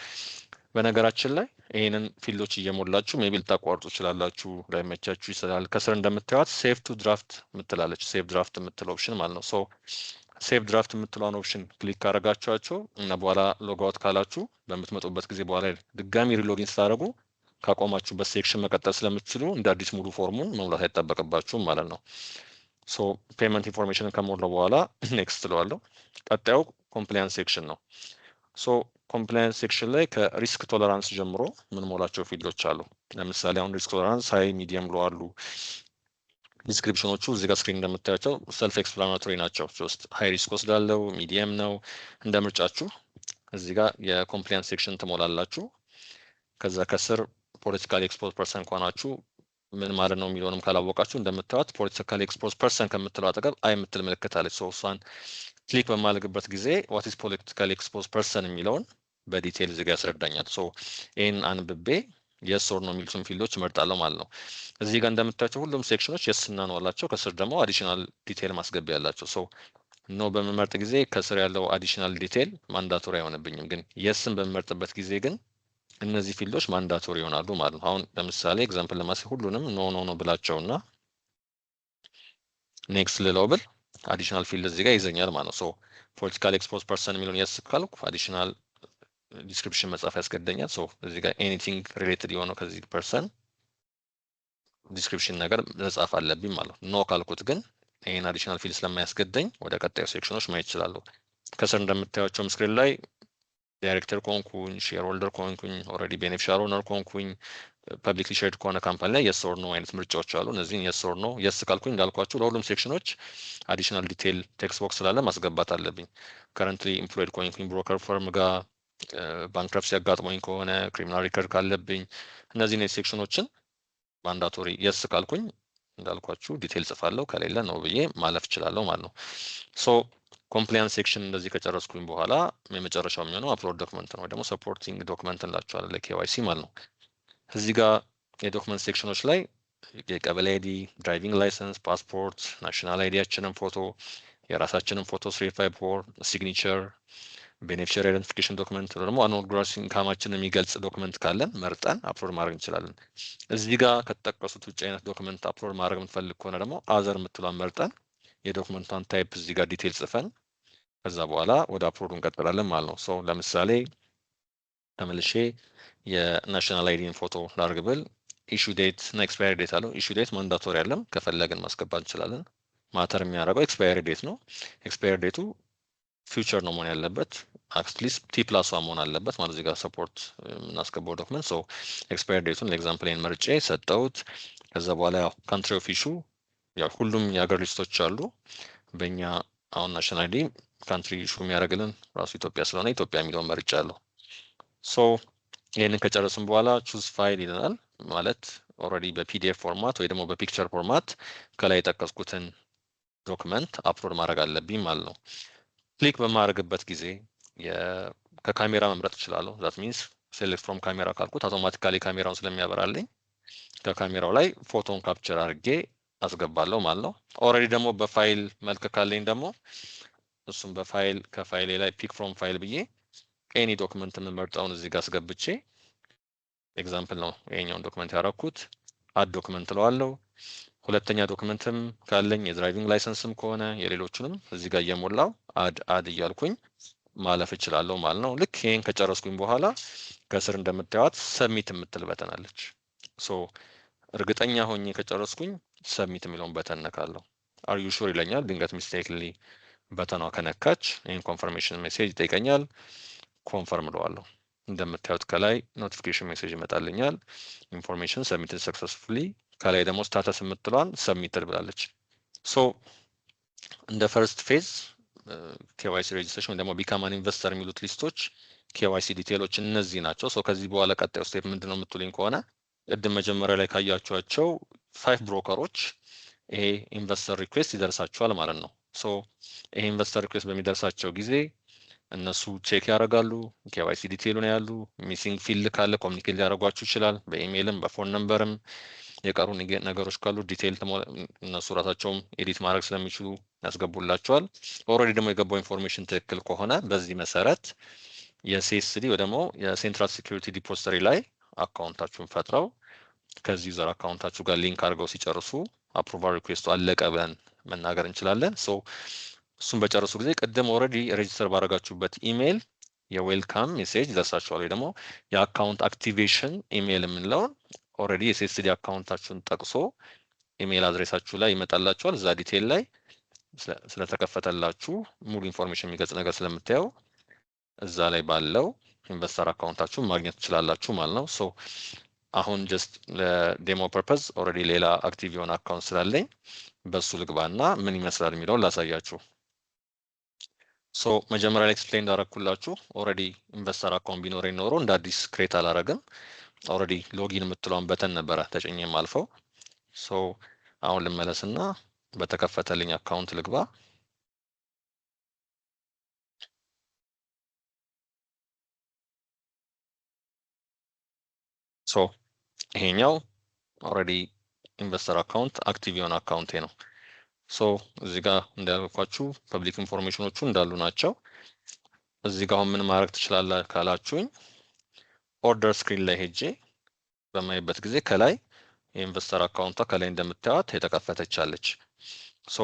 በነገራችን ላይ ይህንን ፊልዶች እየሞላችሁ ሜቢ ልታቋርጡ ትችላላችሁ፣ ላይመቻችሁ ይችላል። ከስር እንደምታዩት ሴቭ ቱ ድራፍት የምትላለች ሴቭ ድራፍት የምትለው ኦፕሽን ማለት ነው። ሶ ሴቭ ድራፍት የምትለውን ኦፕሽን ክሊክ ካደረጋችኋቸው እና በኋላ ሎጋውት ካላችሁ በምትመጡበት ጊዜ በኋላ ድጋሚ ሪሎጊን ስታደርጉ ካቆማችሁበት ሴክሽን መቀጠል ስለምትችሉ እንደ አዲስ ሙሉ ፎርሙን መሙላት አይጠበቅባችሁም ማለት ነው። ሶ ፔመንት ኢንፎርሜሽንን ከሞላው በኋላ ኔክስት ትለዋለሁ። ቀጣዩ ኮምፕላያንስ ሴክሽን ነው። ሶ ኮምፕላያንስ ሴክሽን ላይ ከሪስክ ቶለራንስ ጀምሮ ምን ሞላቸው ፊልዶች አሉ። ለምሳሌ አሁን ሪስክ ቶለራንስ ሃይ፣ ሚዲየም ሎ አሉ። ዲስክሪፕሽኖቹ እዚህ ጋር ስክሪን እንደምታያቸው ሰልፍ ኤክስፕላናቶሪ ናቸው። ሶስት ሃይ ሪስክ ወስዳለው፣ ሚዲየም ነው እንደ ምርጫችሁ። እዚህ ጋር የኮምፕላያንስ ሴክሽን ትሞላላችሁ። ከዛ ከስር ፖለቲካሊ ኤክስፖዝ ፐርሰን ከሆናችሁ ምን ማለት ነው የሚለውንም ካላወቃችሁ እንደምታዩት ፖለቲካሊ ኤክስፖዝ ፐርሰን ከምትለው አጠገብ አይ የምትል ምልክት አለች። ሶ እሷን ክሊክ በማድረግበት ጊዜ ዋት ኢዝ ፖለቲካሊ ኤክስፖዝ ፐርሰን የሚለውን በዲቴይል እዚህ ጋር ያስረዳኛል። ሶ ይህን አንብቤ የስ ኦር ነው የሚሉትን ፊልዶች እመርጣለሁ ማለት ነው። እዚህ ጋር እንደምታያቸው ሁሉም ሴክሽኖች የስ እና ነው አላቸው። ከስር ደግሞ አዲሽናል ዲቴይል ማስገቢያ ያላቸው። ሶ ኖ በምመርጥ ጊዜ ከስር ያለው አዲሽናል ዲቴይል ማንዳቶሪ አይሆንብኝም፣ ግን የስን በምመርጥበት ጊዜ ግን እነዚህ ፊልዶች ማንዳቶሪ ይሆናሉ ማለት ነው። አሁን ለምሳሌ ኤግዛምፕል ለማሳየት ሁሉንም ኖ ኖ ኖ ብላቸውና ኔክስት ልለው ብል አዲሽናል ፊልድ እዚህ ጋር ይዘኛል ማለት ነው። ሶ ፖለቲካል ኤክስፖዝ ፐርሰን የሚለውን የስ ካልኩ አዲሽናል ዲስክሪፕሽን መጻፍ ያስገደኛል። ሶ እዚህ ጋር ኤኒቲንግ ሪሌትድ የሆነው ከዚህ ፐርሰን ዲስክሪፕሽን ነገር መጻፍ አለብኝ ማለት ነው። ኖ ካልኩት ግን ይህን አዲሽናል ፊልድ ስለማያስገደኝ ወደ ቀጣዩ ሴክሽኖች ማየት ይችላሉ። ከስር እንደምታያቸው ስክሪን ላይ ዳይሬክተር ኮንኩኝ፣ ሼር ሆልደር ኮንኩኝ፣ ኦልሬዲ ቤኔፊሻል ኦነር ኮንኩኝ፣ ፐብሊክሊ ሼርድ ከሆነ ካምፓኒ ላይ የስ ኦር ኖ አይነት ምርጫዎች አሉ። እነዚህን የስ ኦር ኖ የስ ካልኩኝ እንዳልኳችሁ ለሁሉም ሴክሽኖች አዲሽናል ዲቴይል ቴክስት ቦክስ ስላለ ማስገባት አለብኝ። ከረንትሊ ኢምፕሎይድ ኮንኩኝ፣ ብሮከር ፈርም ጋር ባንክረፕሲ ያጋጥሞኝ ከሆነ ክሪሚናል ሪከርድ ካለብኝ እነዚህን ሴክሽኖችን ማንዳቶሪ የስ ካልኩኝ እንዳልኳችሁ ዲቴይል ጽፋለሁ፣ ከሌለ ነው ብዬ ማለፍ እችላለሁ ማለት ነው። ሶ ኮምፕላያንስ ሴክሽን እንደዚህ ከጨረስኩኝ በኋላ የመጨረሻው የሚሆነው አፕሎድ ዶክመንት ነው፣ ወይ ደግሞ ሰፖርቲንግ ዶክመንት እንላቸዋለን ለኬዋይሲ ማለት ነው። እዚህ ጋር የዶክመንት ሴክሽኖች ላይ የቀበሌ አይዲ፣ ድራይቪንግ ላይሰንስ፣ ፓስፖርት፣ ናሽናል አይዲያችንን ፎቶ፣ የራሳችንን ፎቶ 354 ሲግኒቸር፣ ቤኔፊሻሪ አይደንቲፊኬሽን ዶክመንት ደግሞ አኑዋል ግሮስ ኢንካማችንን የሚገልጽ ዶክመንት ካለን መርጠን አፕሎድ ማድረግ እንችላለን። እዚህ ጋር ከተጠቀሱት ውጭ አይነት ዶክመንት አፕሎድ ማድረግ የምትፈልግ ከሆነ ደግሞ አዘር የምትሏን መርጠን የዶክመንቷን ታይፕ እዚህ ጋር ዲቴይል ጽፈን ከዛ በኋላ ወደ አፕሎዱ እንቀጥላለን ማለት ነው። ሶ ለምሳሌ ተመልሼ የናሽናል አይዲን ፎቶ ላድርግ ብል ኢሹ ዴት እና ኤክስፓየሪ ዴት አለው። ኢሹ ዴት ማንዳቶሪ አይደለም፣ ከፈለግን ማስገባት እንችላለን። ማተር የሚያደርገው ኤክስፓየሪ ዴት ነው። ኤክስፓየሪ ዴቱ ፊውቸር ነው መሆን ያለበት፣ አትሊስት ቲ+1 መሆን አለበት ማለት እዚህ ጋር ሰፖርት የምናስገባው ዶክመንት። ሶ ኤክስፓየሪ ዴቱን ለኤግዛምፕል መርጬ ሰጠሁት። ከዛ በኋላ ያው ካንትሪ ኦፍ ኢሹ ያው ሁሉም የሀገር ሊስቶች አሉ። በእኛ አሁን ናሽናል አይዲ ካንትሪ ኢሹ የሚያደርግልን ራሱ ኢትዮጵያ ስለሆነ ኢትዮጵያ የሚለውን መርጫለሁ። ሶ ይህንን ከጨረስን በኋላ ቹዝ ፋይል ይለናል። ማለት ኦልሬዲ በፒዲኤፍ ፎርማት ወይ ደግሞ በፒክቸር ፎርማት ከላይ የጠቀስኩትን ዶክመንት አፕሎድ ማድረግ አለብኝ ማለት ነው። ክሊክ በማድረግበት ጊዜ ከካሜራ መምረጥ እችላለሁ። ዛት ሚንስ ሴሌክት ፍሮም ካሜራ ካልኩት አውቶማቲካሊ ካሜራውን ስለሚያበራልኝ ከካሜራው ላይ ፎቶን ካፕቸር አድርጌ አስገባለሁ ማለት ነው። ኦልሬዲ ደግሞ በፋይል መልክ ካለኝ ደግሞ እሱም በፋይል ከፋይሌ ላይ ፒክ ፍሮም ፋይል ብዬ ኤኒ ዶክመንት የምመርጠውን እዚህ ጋር አስገብቼ ኤግዛምፕል ነው ይሄኛውን ዶክመንት ያደረኩት አድ ዶክመንት ለዋለው። ሁለተኛ ዶክመንትም ካለኝ የድራይቪንግ ላይሰንስም ከሆነ የሌሎቹንም እዚህ ጋር እየሞላው አድ እያልኩኝ ማለፍ እችላለሁ ማለት ነው። ልክ ይሄን ከጨረስኩኝ በኋላ ከስር እንደምታዩት ሰብሚት የምትል በተን አለች። ሶ እርግጠኛ ሆኜ ከጨረስኩኝ ሰብሚት የሚለውን በተን ነካለሁ። አር ዩ ሹር ይለኛል። ድንገት ሚስቴክሊ በተኗ ከነካች ይህን ኮንፈርሜሽን ሜሴጅ ይጠይቀኛል። ኮንፈርም እለዋለሁ። እንደምታዩት ከላይ ኖቲፊኬሽን ሜሴጅ ይመጣልኛል። ኢንፎርሜሽን ሰብሚትድ ሰክሰስፉሊ፣ ከላይ ደግሞ ስታተስ የምትለዋን ሰብሚትድ ብላለች። ሶ እንደ ፈርስት ፌዝ ኬዋይሲ ሬጅስትሬሽን ደግሞ ቢካም አን ኢንቨስተር የሚሉት ሊስቶች ኬዋይሲ ዲቴይሎች እነዚህ ናቸው። ሶ ከዚህ በኋላ ቀጣዩ ስቴፕ ምንድነው የምትሉኝ ከሆነ ቅድም መጀመሪያ ላይ ካያችኋቸው 5 ብሮከሮች ይሄ ኢንቨስተር ሪኩዌስት ይደርሳቸዋል ማለት ነው። ሶ ይሄ ኢንቨስተር ሪኩዌስት በሚደርሳቸው ጊዜ እነሱ ቼክ ያደርጋሉ፣ ኬዋይሲ ዲቴይሉን ያሉ ሚሲንግ ፊልድ ካለ ኮሚኒኬት ሊያደርጓችሁ ይችላል። በኢሜይልም በፎን ነምበርም የቀሩ ነገሮች ካሉ ዲቴይል እነሱ ራሳቸውም ኤዲት ማድረግ ስለሚችሉ ያስገቡላቸዋል። ኦልሬዲ ደግሞ የገባው ኢንፎርሜሽን ትክክል ከሆነ በዚህ መሰረት የሲኤስዲ ወይ ደግሞ የሴንትራል ሴኩሪቲ ዲፖዚተሪ ላይ አካውንታችሁን ፈጥረው ከዚህ ዩዘር አካውንታችሁ ጋር ሊንክ አድርገው ሲጨርሱ አፕሩቫል ሪኩዌስቱ አለቀ ብለን መናገር እንችላለን። ሶ እሱን በጨረሱ ጊዜ ቅድም ኦልሬዲ ሬጅስተር ባደረጋችሁበት ኢሜይል የዌልካም ሜሴጅ ይደርሳችኋል። ወይ ደግሞ የአካውንት አክቲቬሽን ኢሜይል የምንለውን ኦልሬዲ የሲኤስዲ አካውንታችሁን ጠቅሶ ኢሜይል አድሬሳችሁ ላይ ይመጣላችኋል። እዛ ዲቴይል ላይ ስለተከፈተላችሁ ሙሉ ኢንፎርሜሽን የሚገልጽ ነገር ስለምታየው እዛ ላይ ባለው ኢንቨስተር አካውንታችሁን ማግኘት ትችላላችሁ ማለት ነው። ሶ አሁን ጀስት ለዴሞ ፐርፐዝ ኦልሬዲ ሌላ አክቲቭ የሆነ አካውንት ስላለኝ በሱ ልግባና ምን ይመስላል የሚለውን ላሳያችሁ። ሶ መጀመሪያ ላይ ኤክስፕሌን እንዳደረኩላችሁ ኦልሬዲ ኢንቨስተር አካውንት ቢኖረኝ ኖሮ እንደ አዲስ ክሬት አላረግም። ኦልሬዲ ሎጊን የምትለውን በተን ነበረ ተጭኜም አልፈው። ሶ አሁን ልመለስና በተከፈተልኝ አካውንት ልግባ። ሶ ይሄኛው ኦልሬዲ ኢንቨስተር አካውንት አክቲቭ የሆነ አካውንቴ ነው። ሶ እዚህ ጋር እንዳልኳችሁ ፐብሊክ ኢንፎርሜሽኖቹ እንዳሉ ናቸው። እዚህ ጋር ምን ማድረግ ትችላላችሁ ካላችሁኝ ኦርደር ስክሪን ላይ ሄጄ በማይበት ጊዜ ከላይ የኢንቨስተር አካውንቷ ከላይ እንደምታዩት የተከፈተች አለች። ሶ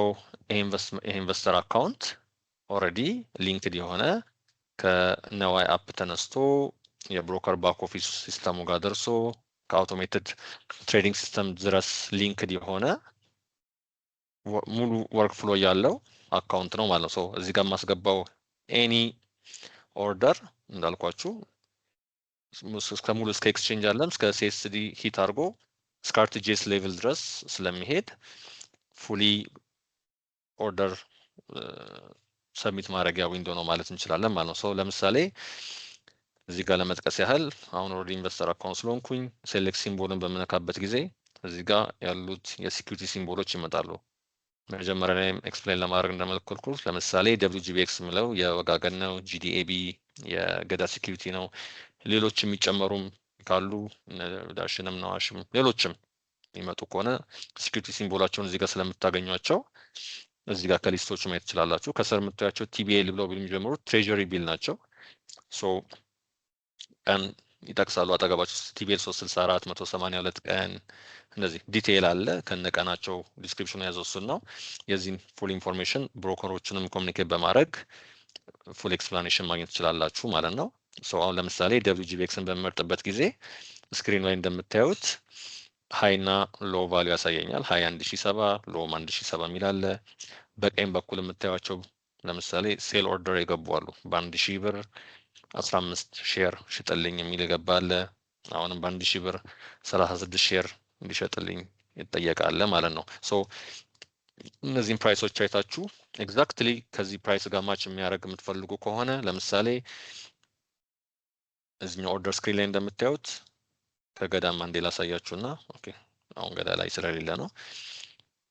ኢንቨስተር አካውንት ኦልሬዲ ሊንክድ የሆነ ከነዋይ አፕ ተነስቶ የብሮከር ባክ ኦፊስ ሲስተሙ ጋር ደርሶ ከአውቶሜትድ ትሬዲንግ ሲስተም ድረስ ሊንክድ የሆነ ሙሉ ወርክ ፍሎ ያለው አካውንት ነው ማለት ነው። ሶ እዚህ ጋር የማስገባው ኤኒ ኦርደር እንዳልኳችሁ እስከ ኤክስቼንጅ አለም እስከ ሲኤስዲ ሂት አድርጎ እስከ አርቲጂኤስ ሌቭል ድረስ ስለሚሄድ ፉሊ ኦርደር ሰብሚት ማድረጊያ ዊንዶ ነው ማለት እንችላለን ማለት ነው። ሶ ለምሳሌ እዚህ ጋር ለመጥቀስ ያህል አሁን ኦልሬዲ ኢንቨስተር አካውንት ስለሆንኩኝ ሴሌክት ሲምቦልን በምነካበት ጊዜ እዚህ ጋር ያሉት የሲኪዩሪቲ ሲምቦሎች ይመጣሉ። መጀመሪያ ላይ ኤክስፕሌን ለማድረግ እንደመለከልኩት ለምሳሌ WGBX ምለው የወጋገን ነው፣ GDAB የገዳ ሲኪዩሪቲ ነው። ሌሎች የሚጨመሩም ካሉ ዳሽንም ነው አሽም ሌሎችም የሚመጡ ከሆነ ሲኪዩሪቲ ሲምቦላቸውን እዚህ ጋር ስለምታገኟቸው እዚህ ጋር ከሊስቶቹ ማየት ትችላላችሁ። ከስር የምታያቸው TBL ብለው የሚጀምሩት ትሬጀሪ ቢል ናቸው። ሶ ቀን ይጠቅሳሉ አጠገባቸው TBL 364 182 ቀን እንደዚህ ዲቴይል አለ ከነቀናቸው ዲስክሪፕሽኑ ያዘው እሱን ነው። የዚህን ፉል ኢንፎርሜሽን ብሮከሮችንም ኮሚኒኬት በማድረግ ፉል ኤክስፕላኔሽን ማግኘት ትችላላችሁ ማለት ነው። ሶ አሁን ለምሳሌ WGBXን በምመርጥበት ጊዜ ስክሪን ላይ እንደምታዩት ሃይ እና ሎ ቫልዩ ያሳየኛል። ሃይ 1070 ሎ 1070 የሚል አለ። በቀኝ በኩል የምታዩቸው ለምሳሌ ሴል ኦርደር የገቡ አሉ። በ1000 ብር 15 ሼር ሽጥልኝ የሚል ገባለ። አሁንም በ1000 ብር 36 ሼር እንዲሸጥልኝ ይጠየቃል ማለት ነው። ሶ እነዚህን ፕራይሶች አይታችሁ ኤግዛክትሊ ከዚህ ፕራይስ ጋር ማች የሚያደርግ የምትፈልጉ ከሆነ ለምሳሌ እዚህኛው ኦርደር ስክሪን ላይ እንደምታዩት ከገዳም አንዴ ላሳያችሁና ኦኬ አሁን ገዳ ላይ ስለሌለ ነው።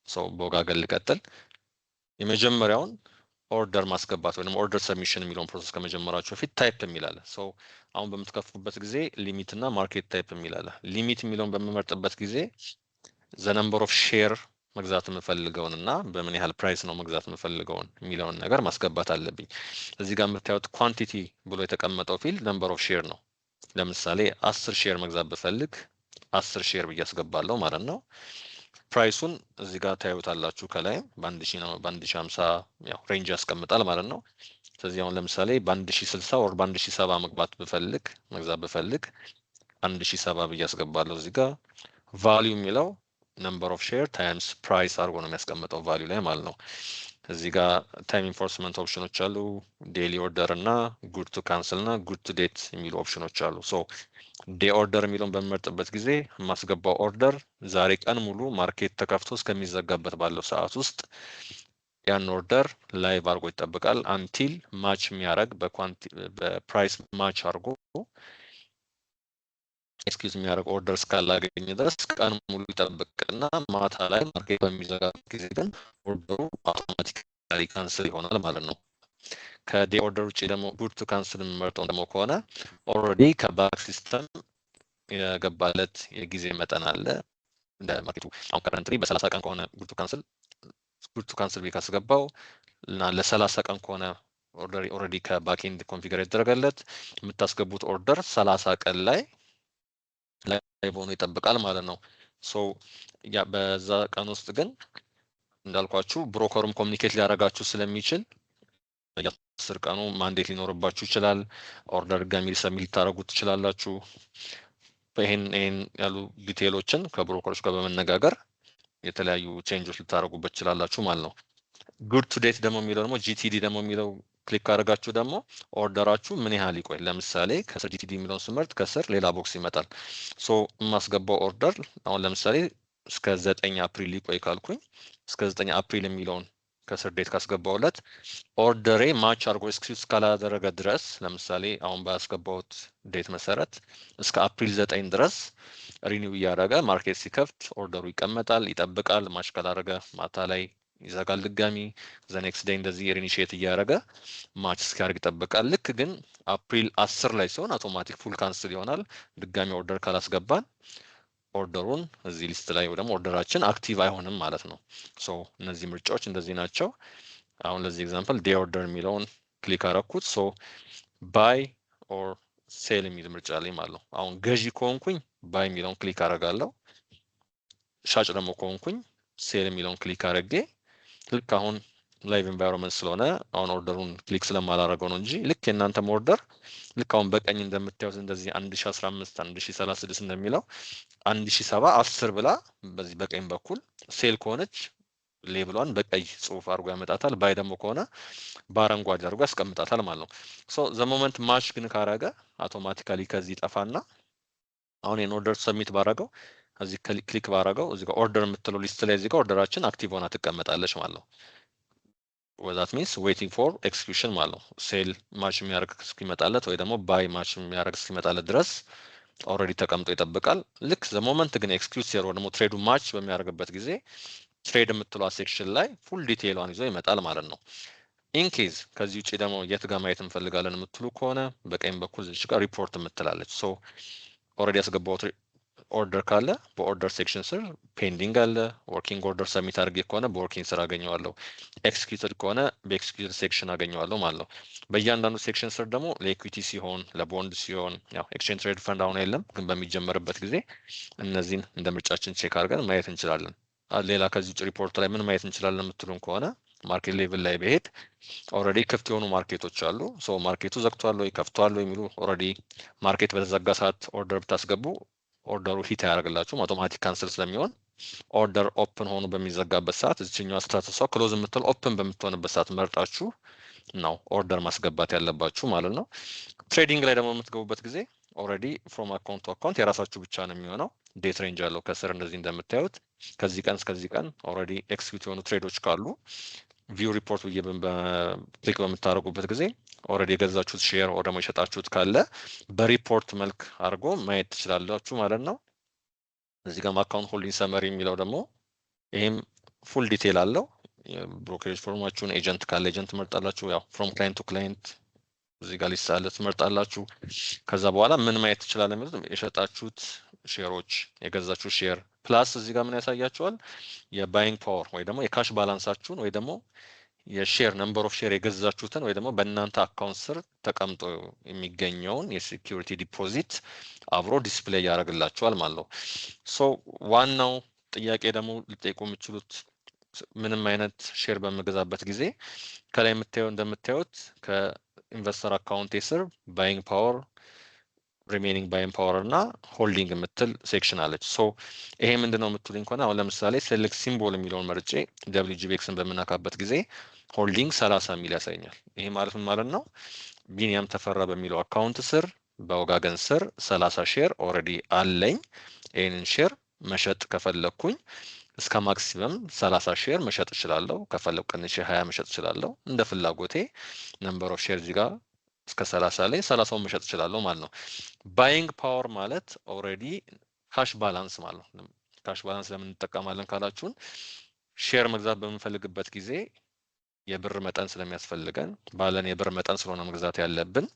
ሶ በወጋገን ልቀጥል። የመጀመሪያውን ኦርደር ማስገባት ወይም ኦርደር ሰብሚሽን የሚለውን ፕሮሰስ ከመጀመራችሁ በፊት ታይፕ የሚል አለ። ሶ አሁን በምትከፍቱበት ጊዜ ሊሚት እና ማርኬት ታይፕ የሚል አለ። ሊሚት የሚለውን በምመርጥበት ጊዜ ዘ ነምበር ኦፍ ሼር መግዛት የምፈልገውን እና በምን ያህል ፕራይስ ነው መግዛት የምፈልገውን የሚለውን ነገር ማስገባት አለብኝ። እዚህ ጋር የምታዩት ኳንቲቲ ብሎ የተቀመጠው ፊልድ ነምበር ኦፍ ሼር ነው። ለምሳሌ 10 ሼር መግዛት ብፈልግ 10 ሼር ብዬ አስገባለሁ ማለት ነው። ፕራይሱን እዚህ ጋር ታዩታላችሁ ከላይ በ1000 ነው በ1050 ያው ሬንጅ ያስቀምጣል ማለት ነው። ስለዚህ አሁን ለምሳሌ በ1060 ወር በ1070 መግዛት ብፈልግ 1070 ብዬ አስገባለሁ። እዚህ ጋር ቫልዩ የሚለው ነምበር ኦፍ ሼር ታይምስ ፕራይስ አድርጎ ነው የሚያስቀምጠው ቫልዩ ላይ ማለት ነው። እዚህ ጋር ታይም ኢንፎርስመንት ኦፕሽኖች አሉ። ዴይሊ ኦርደር እና ጉድ ቱ ካንስል እና ጉድ ቱ ዴት የሚሉ ኦፕሽኖች አሉ። ሶ ዴይ ኦርደር የሚለውን በምመርጥበት ጊዜ የማስገባው ኦርደር ዛሬ ቀን ሙሉ ማርኬት ተከፍቶ እስከሚዘጋበት ባለው ሰዓት ውስጥ ያን ኦርደር ላይቭ አድርጎ ይጠብቃል። አንቲል ማች የሚያደርግ በፕራይስ ማች አድርጎ ኤክስኪውዝ የሚያደርግ ኦርደር እስካላገኝ ድረስ ቀን ሙሉ ይጠብቅና ማታ ላይ ማርኬት በሚዘጋበት ጊዜ ግን ኦርደሩ አውቶማቲካሊ ካንስል ይሆናል ማለት ነው። ከዴይ ኦርደር ውጭ ደግሞ ጉድ ቱ ካንስል የምመርጠው ደግሞ ከሆነ ኦልሬዲ ከባንክ ሲስተም የገባለት የጊዜ መጠን አለ። እንደ ማርኬቱ አሁን ከረንትሊ በ30 ቀን ከሆነ ጉድ ቱ ካንስል ቤት ካስገባው እና ለ30 ቀን ከሆነ ኦርደር ኦልሬዲ ከባክኤንድ ኮንፊገር የተደረገለት የምታስገቡት ኦርደር 30 ቀን ላይ ሆኖ ይጠብቃል ማለት ነው። ሶ ያ በዛ ቀን ውስጥ ግን እንዳልኳችሁ ብሮከሩም ኮሚኒኬት ሊያደርጋችሁ ስለሚችል የ10 ቀኑ ማንዴት ሊኖርባችሁ ይችላል። ኦርደር ጋር ሰብሚት ልታደርጉት ትችላላችሁ። ይሄን ያሉ ዲቴይሎችን ከብሮከሮች ጋር በመነጋገር የተለያዩ ቼንጆች ልታደርጉበት ትችላላችሁ ማለት ነው። ጉድ ቱ ዴት ደግሞ የሚለው ደግሞ ጂቲዲ ደግሞ የሚለው ክሊክ ካደረጋችሁ ደግሞ ኦርደራችሁ ምን ያህል ይቆይ። ለምሳሌ ከስር ጂቲዲ የሚለውን ስመርጥ ከስር ሌላ ቦክስ ይመጣል። ሶ የማስገባው ኦርደር አሁን ለምሳሌ እስከ 9 አፕሪል ይቆይ ካልኩኝ እስከ 9 አፕሪል የሚለውን ከስር ዴት ካስገባውለት ኦርደሬ ማች አድርጎ ኤክስኪዩዝ ካላደረገ ድረስ ለምሳሌ አሁን ባስገባውት ዴት መሰረት እስከ አፕሪል 9 ድረስ ሪኒው እያደረገ ማርኬት ሲከፍት ኦርደሩ ይቀመጣል፣ ይጠብቃል። ማች ካላደረገ ማታ ላይ ይዘጋል ድጋሚ። ዘ ኔክስት ዴይ እንደዚህ ሪኒሼት እያደረገ ማች እስኪያደርግ ይጠብቃል። ልክ ግን አፕሪል 10 ላይ ሲሆን አውቶማቲክ ፉል ካንስል ይሆናል። ድጋሚ ኦርደር ካላስገባን ኦርደሩን እዚህ ሊስት ላይ ደግሞ ኦርደራችን አክቲቭ አይሆንም ማለት ነው። ሶ እነዚህ ምርጫዎች እንደዚህ ናቸው። አሁን ለዚህ ኤግዛምፕል ዴይ ኦርደር የሚለውን ክሊክ አረኩት። ሶ ባይ ኦር ሴል የሚል ምርጫ ላይ ማለት ነው። አሁን ገዢ ከሆንኩኝ ባይ የሚለውን ክሊክ አረጋለሁ። ሻጭ ደግሞ ከሆንኩኝ ሴል የሚለውን ክሊክ አረጌ ልክ አሁን ላይቭ ኤንቫይሮንመንት ስለሆነ አሁን ኦርደሩን ክሊክ ስለማላረገው ነው እንጂ ልክ የእናንተም ኦርደር ልክ አሁን በቀኝ እንደምታዩት እንደዚህ 1015 1036 እንደሚለው 1070 10 ብላ በዚህ በቀኝ በኩል ሴል ከሆነች ሌብሏን በቀይ ጽሁፍ አድርጎ ያመጣታል። ባይ ደግሞ ከሆነ በአረንጓዴ አድርጎ ያስቀምጣታል ማለት ነው። ሶ ዘ ሞመንት ማች ግን ካረገ አውቶማቲካሊ ከዚህ ጠፋና አሁን ይሄን ኦርደር ሰብሚት ባረገው እዚህ ክሊክ ባረገው እዚህ ጋር ኦርደር የምትለው ሊስት ላይ እዚህ ጋር ኦርደራችን አክቲቭ ሆና ትቀመጣለች ማለት ነው። ወዛት ሚንስ ዌቲንግ ፎር ኤክስኪዩሽን ማለት ነው። ሴል ማች የሚያደርግ እስኪመጣለት ወይ ደግሞ ባይ ማች የሚያደርግ እስኪመጣለት ድረስ ኦልሬዲ ተቀምጦ ይጠብቃል። ልክ ዘ ሞመንት ግን ኤክስኪዩት ሲያደርግ ደግሞ ትሬዱ ማች በሚያደርግበት ጊዜ ትሬድ የምትለዋ ሴክሽን ላይ ፉል ዲቴይሏን ይዞ ይመጣል ማለት ነው። ኢንኬዝ ከዚህ ውጭ ደግሞ የት ጋር ማየት እንፈልጋለን የምትሉ ከሆነ በቀኝ በኩል እዚህ ጋር ሪፖርት የምትላለች። ሶ ኦልሬዲ ያስገባው ኦርደር ካለ በኦርደር ሴክሽን ስር ፔንዲንግ አለ። ወርኪንግ ኦርደር ሰብሚት አድርጌ ከሆነ በወርኪንግ ስር አገኘዋለሁ። ኤክስኪዩትድ ከሆነ በኤክስኪዩትድ ሴክሽን አገኘዋለሁ ማለት ነው። በእያንዳንዱ ሴክሽን ስር ደግሞ ለኢኩዊቲ ሲሆን ለቦንድ ሲሆን ያው ኤክስቼንጅ ትሬድ ፈንድ አሁን የለም፣ ግን በሚጀመርበት ጊዜ እነዚህን እንደ ምርጫችን ቼክ አድርገን ማየት እንችላለን። ሌላ ከዚህ ውጭ ሪፖርት ላይ ምን ማየት እንችላለን የምትሉን ከሆነ ማርኬት ሌቭል ላይ በሄድ ኦልሬዲ ክፍት የሆኑ ማርኬቶች አሉ። ሶ ማርኬቱ ዘግቷል ወይ ከፍቷል ወይ የሚሉ ኦልሬዲ ማርኬት በተዘጋ ሰዓት ኦርደር ብታስገቡ ኦርደሩ ሂት አያደርግላችሁም፣ አውቶማቲክ ካንስል ስለሚሆን ኦርደር ኦፕን ሆኖ በሚዘጋበት ሰዓት እዚህኛው ስታተሷ ክሎዝ የምትል ኦፕን በምትሆንበት ሰዓት መርጣችሁ ነው ኦርደር ማስገባት ያለባችሁ ማለት ነው። ትሬዲንግ ላይ ደግሞ የምትገቡበት ጊዜ ኦልሬዲ ፍሮም አካውንት ቱ አካውንት የራሳችሁ ብቻ ነው የሚሆነው። ዴት ሬንጅ አለው ከስር እንደዚህ እንደምታዩት ከዚህ ቀን እስከዚህ ቀን ኦልሬዲ ኤክስኪዩት የሆኑ ትሬዶች ካሉ ቪው ሪፖርት ብዬ ክሊክ በምታደርጉበት ጊዜ ኦልሬዲ የገዛችሁት ሼር ወይ ደግሞ የሸጣችሁት ካለ በሪፖርት መልክ አድርጎ ማየት ትችላላችሁ ማለት ነው። እዚህ ጋር አካውንት ሆልዲንግ ሰመሪ የሚለው ደግሞ ይሄም ፉል ዲቴል አለው። ብሮከሬጅ ፎርማችሁን ኤጀንት ካለ ኤጀንት ትመርጣላችሁ። ያው ፍሮም ክላይንት ቱ ክላይንት እዚህ ጋር ሊሳለ ትመርጣላችሁ። ከዛ በኋላ ምን ማየት ትችላለን የሚሉት የሸጣችሁት ሼሮች የገዛችሁት ሼር ፕላስ እዚህ ጋር ምን ያሳያችኋል የባይንግ ፓወር ወይ ደግሞ የካሽ ባላንሳችሁን ወይ ደግሞ የሼር ነምበር ኦፍ ሼር የገዛችሁትን ወይ ደግሞ በእናንተ አካውንት ስር ተቀምጦ የሚገኘውን የሴኩሪቲ ዲፖዚት አብሮ ዲስፕሌይ ያደርግላችኋል ማለት ነው። ሶ ዋናው ጥያቄ ደግሞ ልጠይቁ የምትችሉት ምንም አይነት ሼር በምገዛበት ጊዜ ከላይ እንደምታዩት ከኢንቨስተር አካውንት ስር ባይንግ ፓወር ሪሜኒንግ ባይንግ ፓወር እና ሆልዲንግ የምትል ሴክሽን አለች። ሶ ይሄ ምንድነው የምትሉኝ ከሆነ አሁን ለምሳሌ ሴሌክት ሲምቦል የሚለውን መርጬ WGBXን በምናካበት ጊዜ ሆልዲንግ 30 የሚል ያሳየኛል። ይሄ ማለት ምን ማለት ነው? ቢኒያም ተፈራ በሚለው አካውንት ስር በወጋገን ስር 30 ሼር ኦልሬዲ አለኝ። ይህንን ሼር መሸጥ ከፈለኩኝ እስከ ማክሲመም 30 ሼር መሸጥ እችላለሁ። ከፈለኩ ቀንሼ 20 መሸጥ እችላለሁ። እንደ ፍላጎቴ ነምበር ኦፍ ሼር እዚህ ጋር እስከ 30 ላይ 30ውን መሸጥ እችላለሁ ማለት ነው። ባይንግ ፓወር ማለት ኦልሬዲ ካሽ ባላንስ ማለት ነው። ካሽ ባላንስ ለምን እንጠቀማለን ካላችሁን ሼር መግዛት በምንፈልግበት ጊዜ የብር መጠን ስለሚያስፈልገን ባለን የብር መጠን ስለሆነ መግዛት ያለብን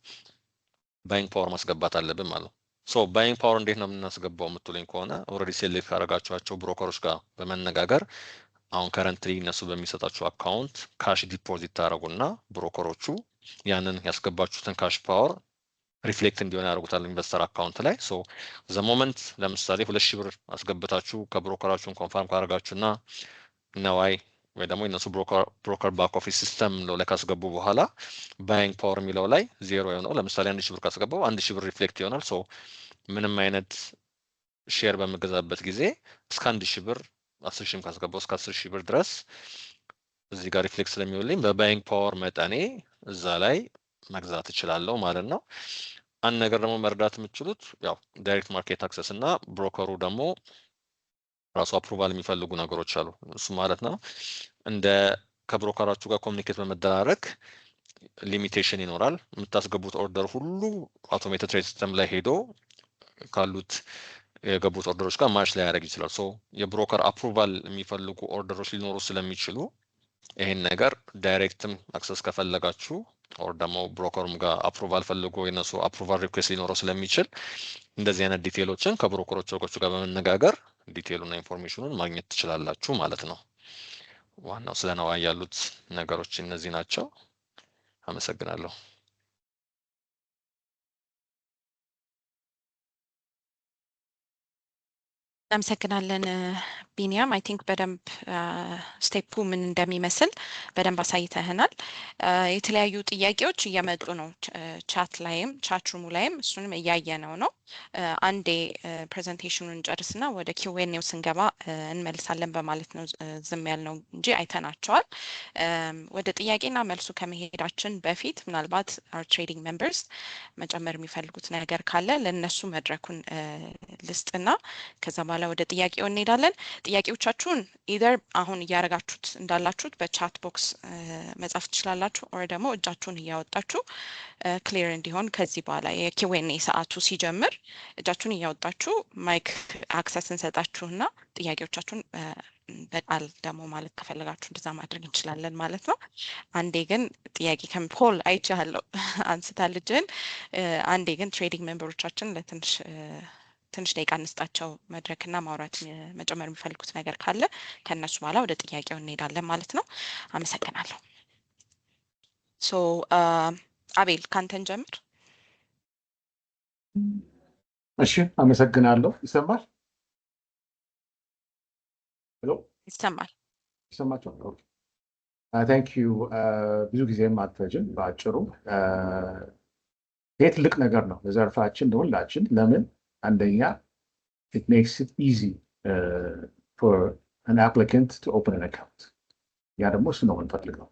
ባይንግ ፓወር ማስገባት አለብን ማለት ነው። ሶ ባይንግ ፓወር እንዴት ነው የምናስገባው የምትሉኝ ከሆነ ኦልሬዲ ሴሌክት ካደረጋችኋቸው ብሮከሮች ጋር በመነጋገር አሁን ከረንትሊ እነሱ በሚሰጣችሁ አካውንት ካሽ ዲፖዚት ታደርጉና ብሮከሮቹ ያንን ያስገባችሁትን ካሽ ፓወር ሪፍሌክት እንዲሆን ያደርጉታል ኢንቨስተር አካውንት ላይ። ሶ ዘ ሞመንት ለምሳሌ 2000 ብር አስገብታችሁ ከብሮከራችሁን ኮንፈርም ካደረጋችሁና ነዋይ ወይ ደግሞ የነሱ ብሮከር ባክ ኦፊስ ሲስተም ላይ ካስገቡ በኋላ ባይንግ ፓወር የሚለው ላይ 0 የሆነው ለምሳሌ 1000 ብር ካስገባው 1000 ብር ሪፍሌክት ይሆናል። ሶ ምንም አይነት ሼር በምገዛበት ጊዜ እስከ 1000 ብር 10,000 ካስገባው እስከ 10,000 ብር ድረስ እዚህ ጋር ሪፍሌክት ስለሚሆንልኝ በባይንግ ፓወር መጠኔ እዛ ላይ መግዛት እችላለሁ ማለት ነው። አንድ ነገር ደግሞ መርዳት የምትችሉት ያው ዳይሬክት ማርኬት አክሰስ እና ብሮከሩ ደግሞ ራሱ አፕሩቫል የሚፈልጉ ነገሮች አሉ። እሱ ማለት ነው እንደ ከብሮከራችሁ ጋር ኮሚኒኬት በመደራረግ ሊሚቴሽን ይኖራል። የምታስገቡት ኦርደር ሁሉ አውቶሜትድ ትሬድ ሲስተም ላይ ሄዶ ካሉት የገቡት ኦርደሮች ጋር ማች ላይ ያደርግ ይችላል። ሶ የብሮከር አፕሩቫል የሚፈልጉ ኦርደሮች ሊኖሩ ስለሚችሉ ይሄን ነገር ዳይሬክትም አክሰስ ከፈለጋችሁ ኦር ደግሞ ብሮከሩም ጋር አፕሩቫል ፈልጎ የነሱ አፕሩቫል ሪኩዌስት ሊኖረው ስለሚችል እንደዚህ አይነት ዲቴይሎችን ከብሮከሮቹ ጋር በመነጋገር ዲቴይሉና ኢንፎርሜሽኑን ማግኘት ትችላላችሁ ማለት ነው። ዋናው ስለ ነዋይ ያሉት ነገሮች እነዚህ ናቸው። አመሰግናለሁ። እናመሰግናለን ቢኒያም። አይ ቲንክ በደንብ ስቴፑ ምን እንደሚመስል በደንብ አሳይተህናል። የተለያዩ ጥያቄዎች እየመጡ ነው ቻት ላይም ቻት ሩሙ ላይም እሱንም እያየነው ነው። አንዴ ፕሬዘንቴሽኑን ጨርስና ወደ ኪውኤንኤው ስንገባ እንመልሳለን በማለት ነው ዝም ያልነው እንጂ አይተናቸዋል። ወደ ጥያቄና መልሱ ከመሄዳችን በፊት ምናልባት our trading members መጨመር የሚፈልጉት ነገር ካለ ለነሱ መድረኩን ልስጥና ከዛ በኋላ ወደ ጥያቄው እንሄዳለን። ጥያቄዎቻችሁን ኢደር አሁን እያደረጋችሁት እንዳላችሁት በቻት ቦክስ መጻፍ ትችላላችሁ ኦር ደግሞ እጃችሁን እያወጣችሁ ክሊር እንዲሆን ከዚህ በኋላ የኪውኤንኤ ሰዓቱ ሲጀምር እጃችሁን እያወጣችሁ ማይክ አክሰስ እንሰጣችሁና ጥያቄዎቻችሁን በቃል ደግሞ ማለት ከፈለጋችሁ እንደዛ ማድረግ እንችላለን ማለት ነው። አንዴ ግን ጥያቄ ከፖል አይቻለሁ አንስታልጅን አንዴ ግን ትሬዲንግ ሜምበሮቻችን ትንሽ ደቂቃ እንስጣቸው መድረክና ማውራት መጨመር የሚፈልጉት ነገር ካለ ከነሱ በኋላ ወደ ጥያቄው እንሄዳለን ማለት ነው። አመሰግናለሁ። ሶ አቤል ካንተን ጀምር። እሺ አመሰግናለሁ። ይሰማል? ሄሎ ይሰማል? ይሰማችኋል? ኦኬ ታንክ ዩ። ብዙ ጊዜም አትፈጅም። በአጭሩ ይሄ ትልቅ ነገር ነው ለዘርፋችን ለሁላችን። ለምን አንደኛ it makes it easy for an applicant to open an account። ያ ደግሞ እሱ ነው የምንፈልገው።